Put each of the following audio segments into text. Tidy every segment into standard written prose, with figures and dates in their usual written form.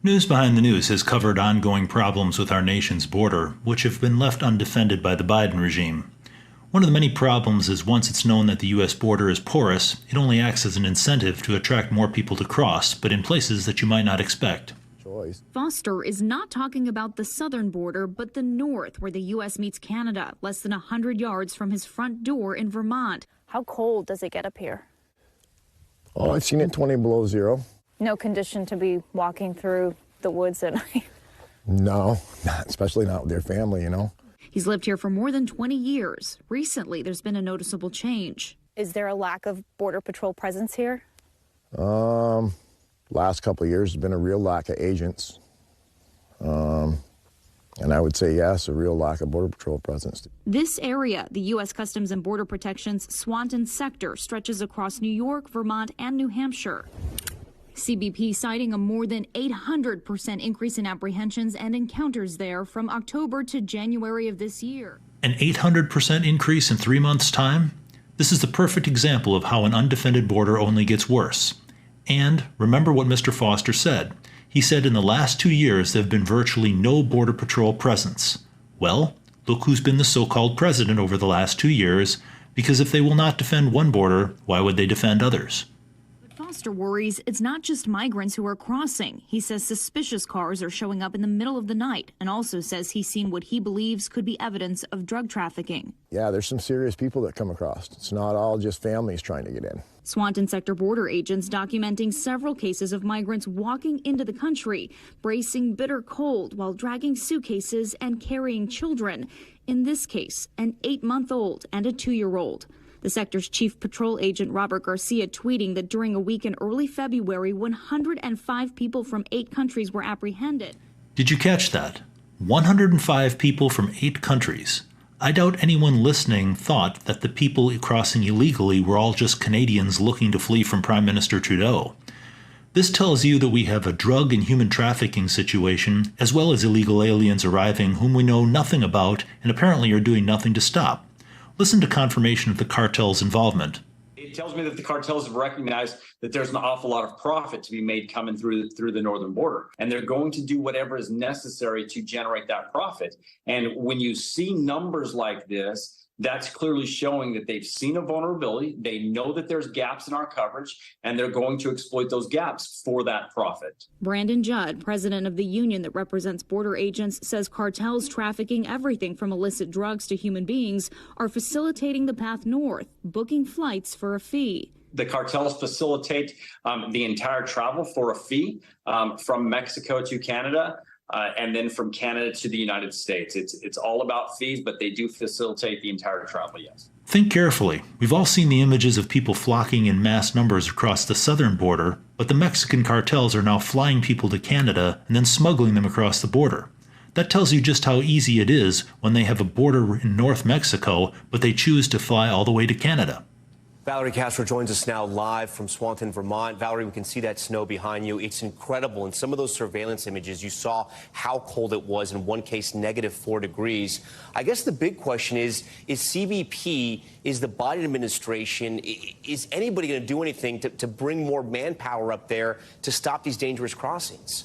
News Behind the News has covered ongoing problems with our nation's border, which have been left undefended by the Biden regime. One of the many problems is once it's known that the U.S. border is porous, it only acts as an incentive to attract more people to cross, but in places that you might not expect. Foster is not talking about the southern border, but the north, where the U.S. meets Canada, less than 100 yards from his front door in Vermont. How cold does it get up here? Oh, I've seen it 20 below zero. No condition to be walking through the woods at night. No, especially not with your family, you know. He's lived here for more than 20 years. Recently, there's been a noticeable change. Is there a lack of Border Patrol presence here? Last couple of years, there's been a real lack of agents. And I would say, yes, a real lack of Border Patrol presence. This area, the U.S. Customs and Border Protection's Swanton sector, stretches across New York, Vermont, and New Hampshire. CBP citing a more than 800% increase in apprehensions and encounters there from October to January of this year. An 800% increase in 3 months' time? This is the perfect example of how an undefended border only gets worse. And remember what Mr. Foster said. He said in the last 2 years there have been virtually no Border Patrol presence. Well, look who's been the so-called president over the last 2 years, because if they will not defend one border, why would they defend others? Foster worries it's not just migrants who are crossing. He says suspicious cars are showing up in the middle of the night, and also says he's seen what he believes could be evidence of drug trafficking. Yeah, there's some serious people that come across. It's not all just families trying to get in. Swanton sector border agents documenting several cases of migrants walking into the country, bracing bitter cold while dragging suitcases and carrying children. In this case, an 8-month-old and a 2-year-old. The sector's chief patrol agent Robert Garcia tweeting that during a week in early February, 105 people from 8 countries were apprehended. Did you catch that? 105 people from 8 countries. I doubt anyone listening thought that the people crossing illegally were all just Canadians looking to flee from Prime Minister Trudeau. This tells you that we have a drug and human trafficking situation, as well as illegal aliens arriving whom we know nothing about and apparently are doing nothing to stop. Listen to confirmation of the cartel's involvement. It tells me that the cartels have recognized that there's an awful lot of profit to be made coming through the northern border, and they're going to do whatever is necessary to generate that profit. And when you see numbers like this, that's clearly showing that they've seen a vulnerability. They know that there's gaps in our coverage, and they're going to exploit those gaps for that profit. Brandon Judd, president of the union that represents border agents, says cartels trafficking everything from illicit drugs to human beings are facilitating the path north, booking flights for a fee. The cartels facilitate the entire travel for a fee from Mexico to Canada. And then from Canada to the United States. It's all about fees, but they do facilitate the entire travel, yes. Think carefully. We've all seen the images of people flocking in mass numbers across the southern border, but the Mexican cartels are now flying people to Canada and then smuggling them across the border. That tells you just how easy it is when they have a border in North Mexico, but they choose to fly all the way to Canada. Valerie Castro joins us now live from Swanton, Vermont. Valerie, we can see that snow behind you. It's incredible. In some of those surveillance images, you saw how cold it was, in one case, -4 degrees. I guess the big question is CBP, is the Biden administration, is anybody going to do anything to bring more manpower up there to stop these dangerous crossings?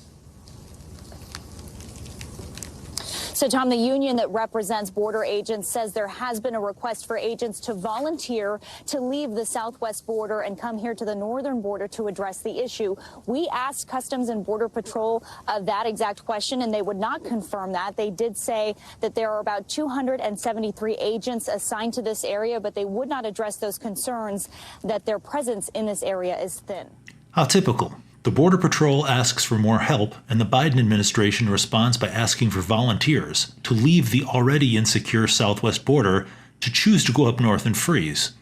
So, Tom, the union that represents border agents says there has been a request for agents to volunteer to leave the southwest border and come here to the northern border to address the issue. We asked Customs and Border Patrol that exact question, and they would not confirm that. They did say that there are about 273 agents assigned to this area, but they would not address those concerns that their presence in this area is thin. How typical. The Border Patrol asks for more help, and the Biden administration responds by asking for volunteers to leave the already insecure southwest border to choose to go up north and freeze.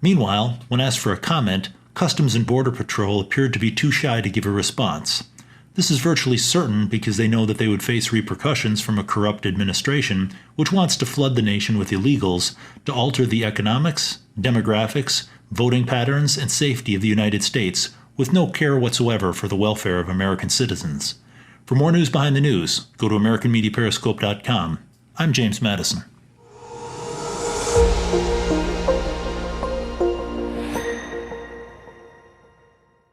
Meanwhile, when asked for a comment, Customs and Border Patrol appeared to be too shy to give a response. This is virtually certain because they know that they would face repercussions from a corrupt administration which wants to flood the nation with illegals to alter the economics, demographics, voting patterns, and safety of the United States, with no care whatsoever for the welfare of American citizens. For more news behind the news, go to AmericanMediaPeriscope.com. I'm James Madison.